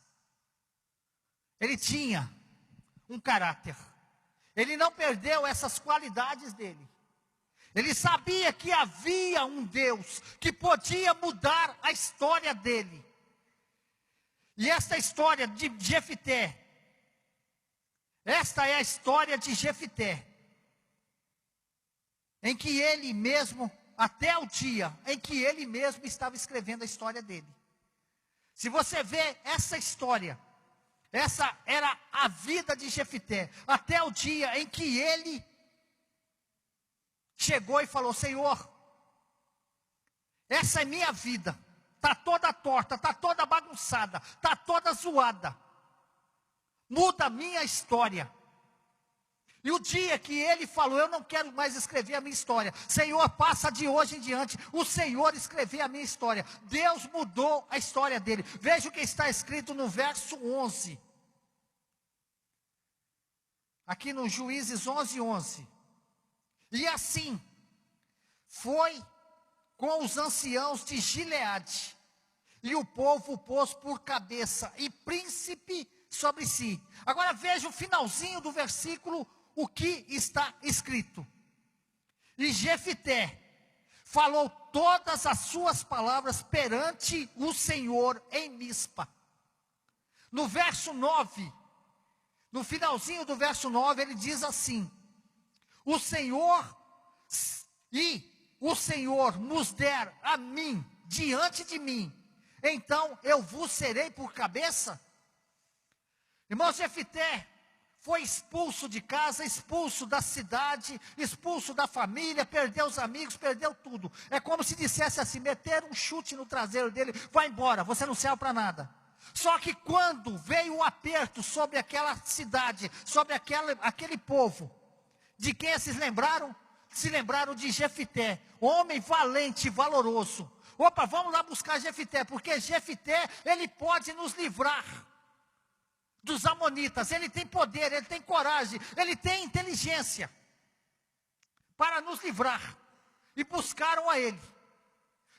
ele tinha um caráter, ele não perdeu essas qualidades dele. Ele sabia que havia um Deus que podia mudar a história dele. E esta história de Jefité, esta é a história de Jefité, em que ele mesmo, até o dia em que ele mesmo estava escrevendo a história dele. Se você vê essa história, essa era a vida de Jefité, até o dia em que ele chegou e falou, Senhor, essa é minha vida, está toda torta, está toda bagunçada, está toda zoada, muda a minha história. E o dia que ele falou, eu não quero mais escrever a minha história, Senhor, passa de hoje em diante, o Senhor escrever a minha história. Deus mudou a história dele. Veja o que está escrito no verso 11, aqui no Juízes 11:11. E assim, foi com os anciãos de Gileade, e o povo o pôs por cabeça e príncipe sobre si. Agora veja o finalzinho do versículo, o que está escrito. E Jefité falou todas as suas palavras perante o Senhor em Mispa. No verso 9, no finalzinho do verso 9, ele diz assim: o Senhor nos der a mim, diante de mim, então eu vos serei por cabeça. Irmão, Jefité foi expulso de casa, expulso da cidade, expulso da família, perdeu os amigos, perdeu tudo. É como se dissesse assim, meter um chute no traseiro dele, vai embora, você não serve para nada. Só que quando veio o aperto sobre aquela cidade, sobre aquele povo, de quem se lembraram? Se lembraram de Jefité, homem valente, valoroso. Opa, vamos lá buscar Jefité, porque Jefité, ele pode nos livrar dos amonitas, ele tem poder, ele tem coragem, ele tem inteligência para nos livrar. E buscaram a ele.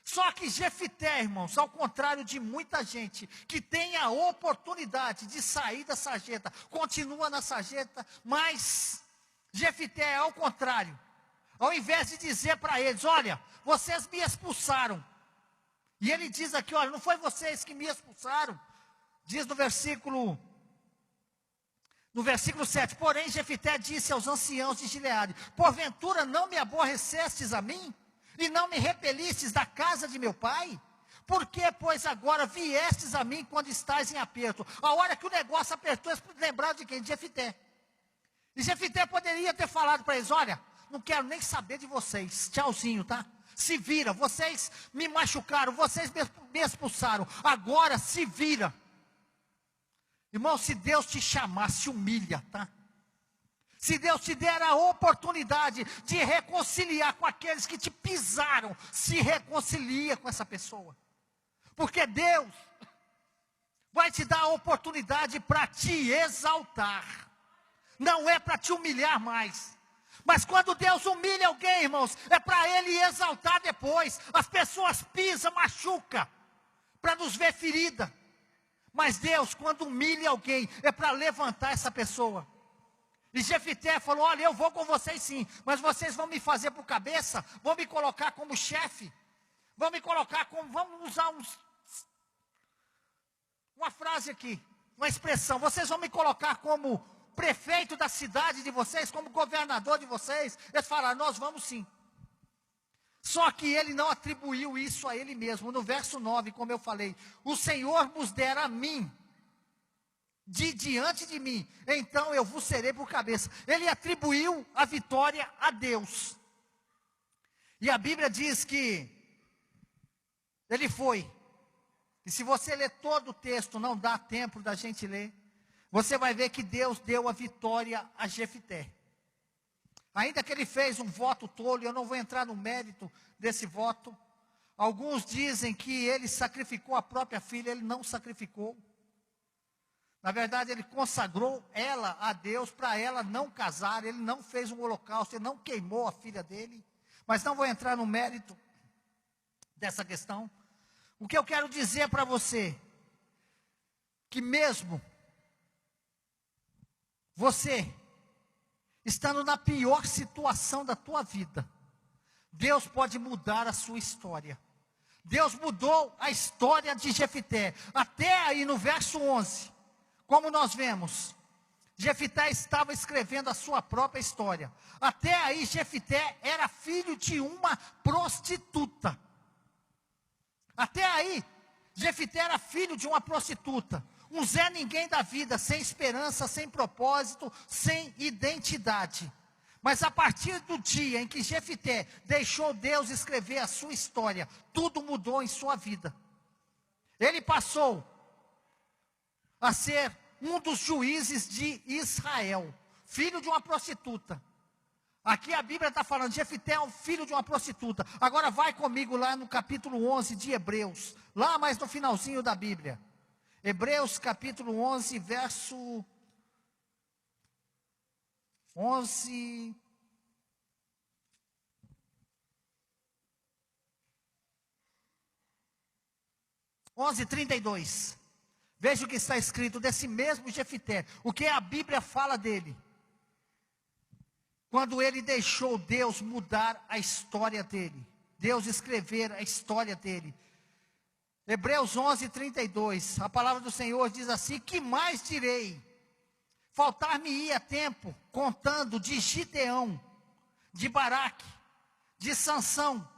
Só que Jefité, irmãos, ao contrário de muita gente que tem a oportunidade de sair da sarjeta, continua na sarjeta, mas Jefité, ao contrário, ao invés de dizer para eles, olha, vocês me expulsaram, e ele diz aqui, olha, não foi vocês que me expulsaram, diz no versículo 7, porém Jefité disse aos anciãos de Gileade, porventura não me aborrecestes a mim, e não me repelistes da casa de meu pai? Por que, pois, agora viestes a mim quando estás em aperto? A hora que o negócio apertou, eles lembraram de quem? De Jefité. E Jefité poderia ter falado para eles, olha, não quero nem saber de vocês, tchauzinho, tá? Se vira, vocês me machucaram, vocês me expulsaram, agora se vira. Irmão, se Deus te chamar, se humilha, tá? Se Deus te der a oportunidade de reconciliar com aqueles que te pisaram, se reconcilia com essa pessoa. Porque Deus vai te dar a oportunidade para te exaltar. Não é para te humilhar mais. Mas quando Deus humilha alguém, irmãos, é para Ele exaltar depois. As pessoas pisam, machucam, para nos ver ferida. Mas Deus, quando humilha alguém, é para levantar essa pessoa. E Jefité falou, olha, eu vou com vocês sim, mas vocês vão me fazer por cabeça, vão me colocar como chefe, vão me colocar como, vamos usar uma frase aqui, uma expressão, vocês vão me colocar como prefeito da cidade de vocês, como governador de vocês. Eles falaram, nós vamos sim. Só que ele não atribuiu isso a ele mesmo. No verso 9, como eu falei, o Senhor nos dera a mim, diante de mim, então eu vos serei por cabeça. Ele atribuiu a vitória a Deus. E a Bíblia diz que ele foi. E se você ler todo o texto, não dá tempo da gente ler, você vai ver que Deus deu a vitória a Jefité. Ainda que ele fez um voto tolo, eu não vou entrar no mérito desse voto. Alguns dizem que ele sacrificou a própria filha, ele não sacrificou. Na verdade, ele consagrou ela a Deus para ela não casar, ele não fez um holocausto, ele não queimou a filha dele. Mas não vou entrar no mérito dessa questão. O que eu quero dizer para você, que mesmo você estando na pior situação da tua vida, Deus pode mudar a sua história. Deus mudou a história de Jefité. Até aí no verso 11, como nós vemos, Jefité estava escrevendo a sua própria história. Até aí Jefité era filho de uma prostituta. Até aí Jefité era filho de uma prostituta. Um Zé Ninguém da vida, sem esperança, sem propósito, sem identidade. Mas a partir do dia em que Jefité deixou Deus escrever a sua história, tudo mudou em sua vida. Ele passou a ser um dos juízes de Israel, filho de uma prostituta. Aqui a Bíblia está falando, Jefité é um filho de uma prostituta. Agora vai comigo lá no capítulo 11 de Hebreus, lá mais no finalzinho da Bíblia. Hebreus capítulo 11, verso 11. 11:32. Veja o que está escrito desse mesmo Jefité, o que a Bíblia fala dele. Quando ele deixou Deus mudar a história dele, Deus escrever a história dele. Hebreus 11:32, a palavra do Senhor diz assim: que mais direi? Faltar-me-ia tempo contando de Gideão, de Baraque, de Sansão,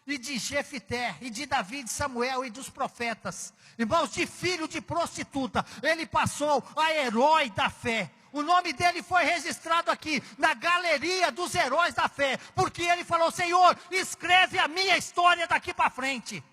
e de Jefité, e de Davi, de Samuel, e dos profetas. Irmãos, de filho de prostituta, ele passou a herói da fé. O nome dele foi registrado aqui, na galeria dos heróis da fé, porque ele falou: Senhor, escreve a minha história daqui para frente.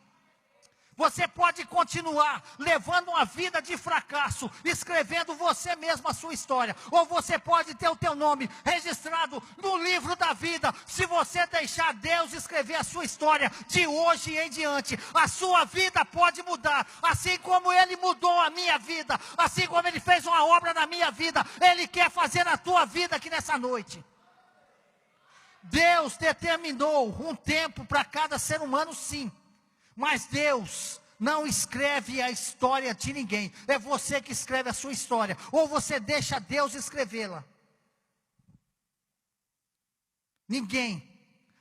Você pode continuar levando uma vida de fracasso, escrevendo você mesmo a sua história. Ou você pode ter o teu nome registrado no livro da vida. Se você deixar Deus escrever a sua história de hoje em diante, a sua vida pode mudar. Assim como Ele mudou a minha vida, assim como Ele fez uma obra na minha vida, Ele quer fazer na tua vida aqui nessa noite. Deus determinou um tempo para cada ser humano, sim. Mas Deus não escreve a história de ninguém. É você que escreve a sua história. Ou você deixa Deus escrevê-la. Ninguém.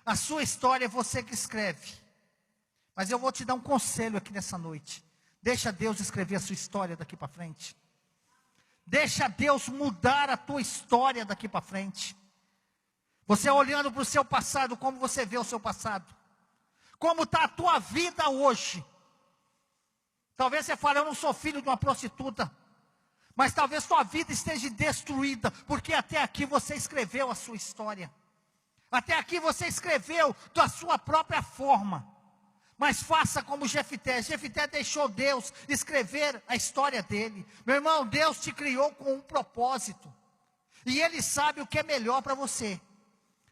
A sua história é você que escreve. Mas eu vou te dar um conselho aqui nessa noite. Deixa Deus escrever a sua história daqui para frente. Deixa Deus mudar a tua história daqui para frente. Você olhando para o seu passado, como você vê o seu passado? Como está a tua vida hoje? Talvez você fale: eu não sou filho de uma prostituta. Mas talvez sua vida esteja destruída, porque até aqui você escreveu a sua história. Até aqui você escreveu da sua própria forma. Mas faça como Jefité. Jefité deixou Deus escrever a história dele. Meu irmão, Deus te criou com um propósito. E Ele sabe o que é melhor para você.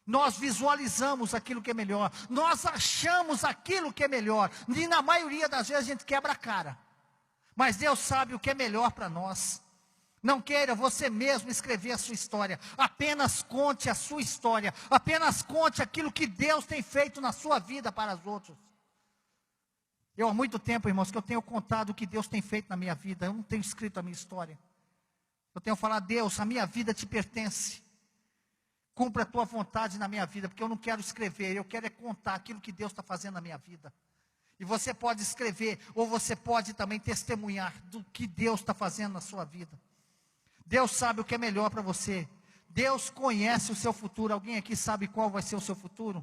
Nós visualizamos aquilo que é melhor, nós achamos aquilo que é melhor, e na maioria das vezes a gente quebra a cara, mas Deus sabe o que é melhor para nós. Não queira você mesmo escrever a sua história, apenas conte a sua história, apenas conte aquilo que Deus tem feito na sua vida para os outros. Eu há muito tempo, irmãos, que eu tenho contado o que Deus tem feito na minha vida, eu não tenho escrito a minha história, eu tenho falado: Deus, a minha vida te pertence. Cumpra a tua vontade na minha vida, porque eu não quero escrever, eu quero é contar aquilo que Deus está fazendo na minha vida. E você pode escrever, ou você pode também testemunhar do que Deus está fazendo na sua vida. Deus sabe o que é melhor para você. Deus conhece o seu futuro. Alguém aqui sabe qual vai ser o seu futuro?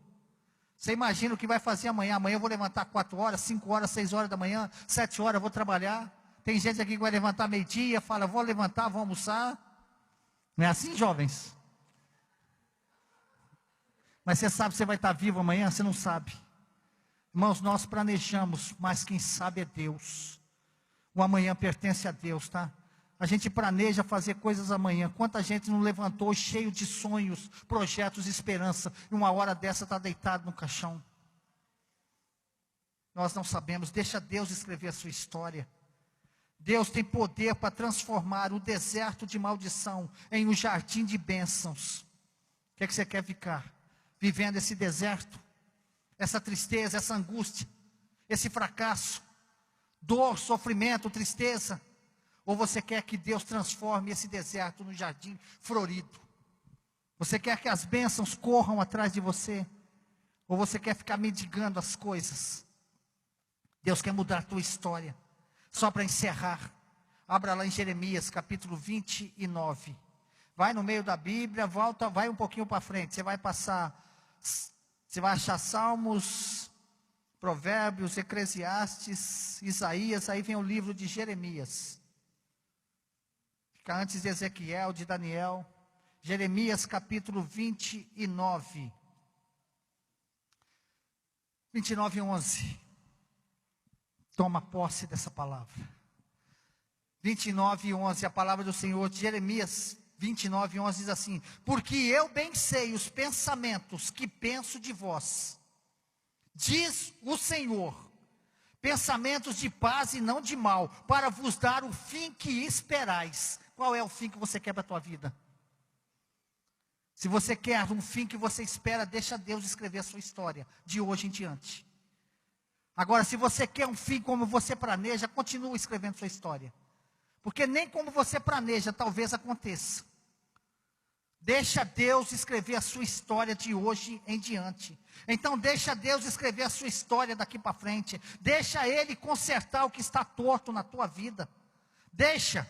Você imagina o que vai fazer amanhã? Amanhã eu vou levantar 4 horas, 5 horas, 6 horas da manhã, 7 horas eu vou trabalhar. Tem gente aqui que vai levantar meio-dia, fala: vou levantar, vou almoçar. Não é assim, jovens? Mas você sabe que você vai estar vivo amanhã? Você não sabe. Irmãos, nós planejamos, mas quem sabe é Deus. O amanhã pertence a Deus, tá? A gente planeja fazer coisas amanhã. Quanta gente não levantou cheio de sonhos, projetos, esperança, e uma hora dessa está deitado no caixão. Nós não sabemos. Deixa Deus escrever a sua história. Deus tem poder para transformar o deserto de maldição em um jardim de bênçãos. O que é que você quer ficar? Vivendo esse deserto, essa tristeza, essa angústia, esse fracasso, dor, sofrimento, tristeza? Ou você quer que Deus transforme esse deserto num jardim florido? Você quer que as bênçãos corram atrás de você? Ou você quer ficar mendigando as coisas? Deus quer mudar a tua história. Só para encerrar, abra lá em Jeremias capítulo 29. Vai no meio da Bíblia, volta, vai um pouquinho para frente. Você vai achar Salmos, Provérbios, Eclesiastes, Isaías, aí vem o livro de Jeremias. Fica antes de Ezequiel, de Daniel. Jeremias capítulo 29. 29:11. Toma posse dessa palavra. 29:11, a palavra do Senhor, de Jeremias 29:11 diz assim: porque eu bem sei os pensamentos que penso de vós, diz o Senhor, pensamentos de paz e não de mal, para vos dar o fim que esperais. Qual é o fim que você quer para a tua vida? Se você quer um fim que você espera, deixa Deus escrever a sua história, de hoje em diante. Agora, se você quer um fim como você planeja, continue escrevendo sua história. Porque nem como você planeja, talvez aconteça. Deixa Deus escrever a sua história de hoje em diante. Então deixa Deus escrever a sua história daqui para frente. Deixa Ele consertar o que está torto na tua vida. Deixa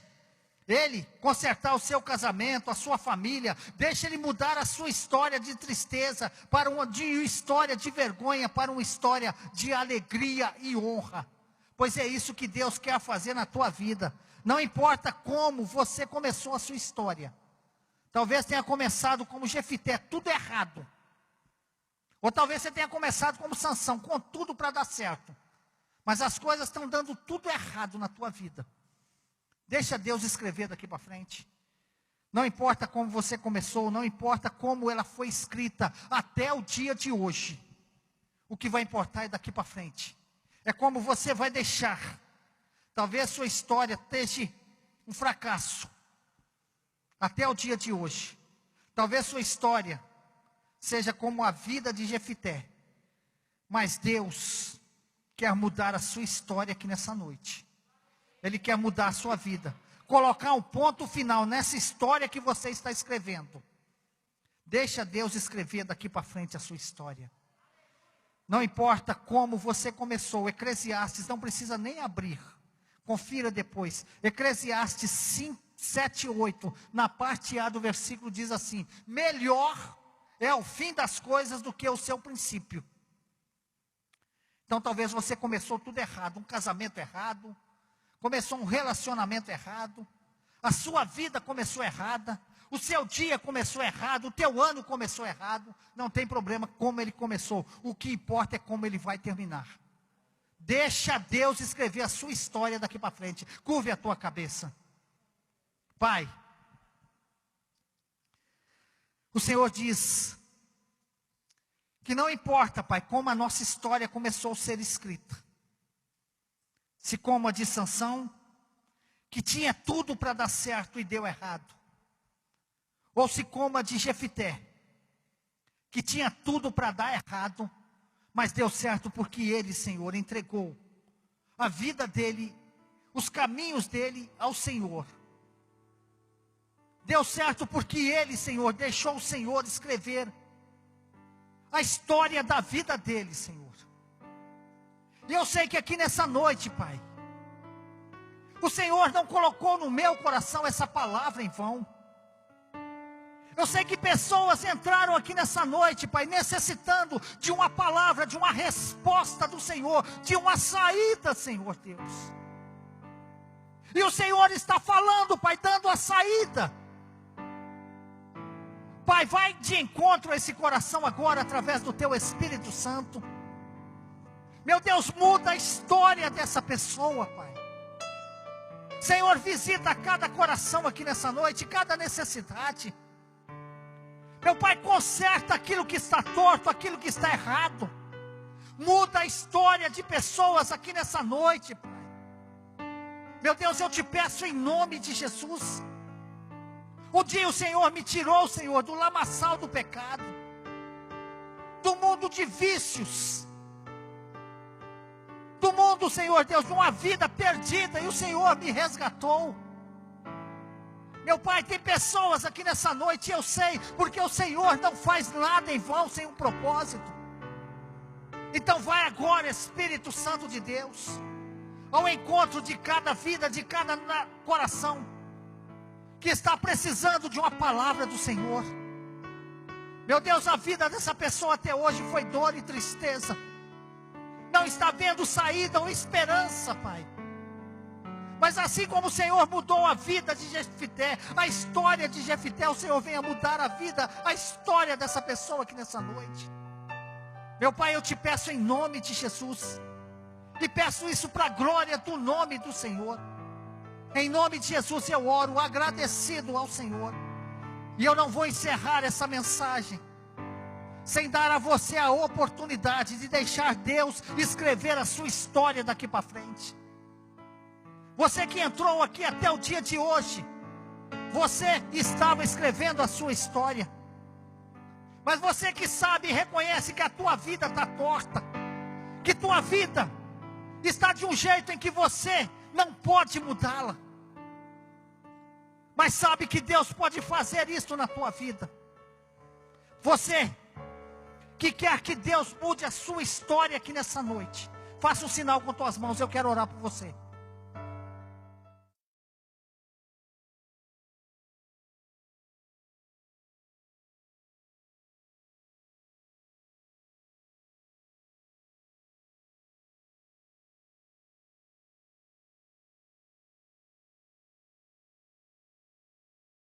Ele consertar o seu casamento, a sua família. Deixa Ele mudar a sua história de tristeza para uma história de vergonha, para uma história de alegria e honra. Pois é isso que Deus quer fazer na tua vida. Não importa como você começou a sua história. Talvez tenha começado como Jefité, tudo errado. Ou talvez você tenha começado como Sansão, com tudo para dar certo. Mas as coisas estão dando tudo errado na tua vida. Deixa Deus escrever daqui para frente. Não importa como você começou, não importa como ela foi escrita até o dia de hoje. O que vai importar é daqui para frente. É como você vai deixar. Talvez sua história esteja um fracasso. Até o dia de hoje. Talvez sua história seja como a vida de Jefité. Mas Deus quer mudar a sua história aqui nessa noite. Ele quer mudar a sua vida. Colocar um ponto final nessa história que você está escrevendo. Deixa Deus escrever daqui para frente a sua história. Não importa como você começou. Eclesiastes não precisa nem abrir. Confira depois. Eclesiastes 5. 7 e 8, na parte A do versículo diz assim: melhor é o fim das coisas do que o seu princípio. Então talvez você começou tudo errado, um casamento errado, começou um relacionamento errado, a sua vida começou errada, o seu dia começou errado, o teu ano começou errado, não tem problema como ele começou, o que importa é como ele vai terminar. Deixa Deus escrever a sua história daqui para frente, curve a tua cabeça. Pai, o Senhor diz que não importa, Pai, como a nossa história começou a ser escrita. Se como a de Sansão, que tinha tudo para dar certo e deu errado. Ou se como a de Jefité, que tinha tudo para dar errado, mas deu certo porque ele, Senhor, entregou a vida dele, os caminhos dele ao Senhor. Deu certo porque ele, Senhor, deixou o Senhor escrever a história da vida dele, Senhor. E eu sei que aqui nessa noite, Pai, o Senhor não colocou no meu coração essa palavra em vão. Eu sei que pessoas entraram aqui nessa noite, Pai, necessitando de uma palavra, de uma resposta do Senhor, de uma saída, Senhor Deus. E o Senhor está falando, Pai, dando a saída. Pai, vai de encontro a esse coração agora, através do Teu Espírito Santo. Meu Deus, muda a história dessa pessoa, Pai. Senhor, visita cada coração aqui nessa noite, cada necessidade. Meu Pai, conserta aquilo que está torto, aquilo que está errado. Muda a história de pessoas aqui nessa noite, Pai. Meu Deus, eu te peço em nome de Jesus. Um dia o Senhor me tirou, Senhor, do lamaçal do pecado, do mundo de vícios, do mundo, Senhor Deus, de uma vida perdida, e o Senhor me resgatou. Meu Pai, tem pessoas aqui nessa noite, eu sei, porque o Senhor não faz nada em vão, sem um propósito. Então vai agora, Espírito Santo de Deus, ao encontro de cada vida, de cada coração, que está precisando de uma palavra do Senhor. Meu Deus, a vida dessa pessoa até hoje foi dor e tristeza. Não está vendo saída ou esperança, Pai. Mas assim como o Senhor mudou a vida de Jefité, a história de Jefité, o Senhor venha mudar a vida, a história dessa pessoa aqui nessa noite. Meu Pai, eu te peço em nome de Jesus, e peço isso para a glória do nome do Senhor. Em nome de Jesus eu oro, agradecido ao Senhor. E eu não vou encerrar essa mensagem sem dar a você a oportunidade de deixar Deus escrever a sua história daqui para frente. Você que entrou aqui até o dia de hoje, você estava escrevendo a sua história. Mas você que sabe e reconhece que a tua vida está torta, que tua vida está de um jeito em que você não pode mudá-la. Mas sabe que Deus pode fazer isso na tua vida. Você que quer que Deus mude a sua história aqui nessa noite, faça um sinal com tuas mãos, eu quero orar por você.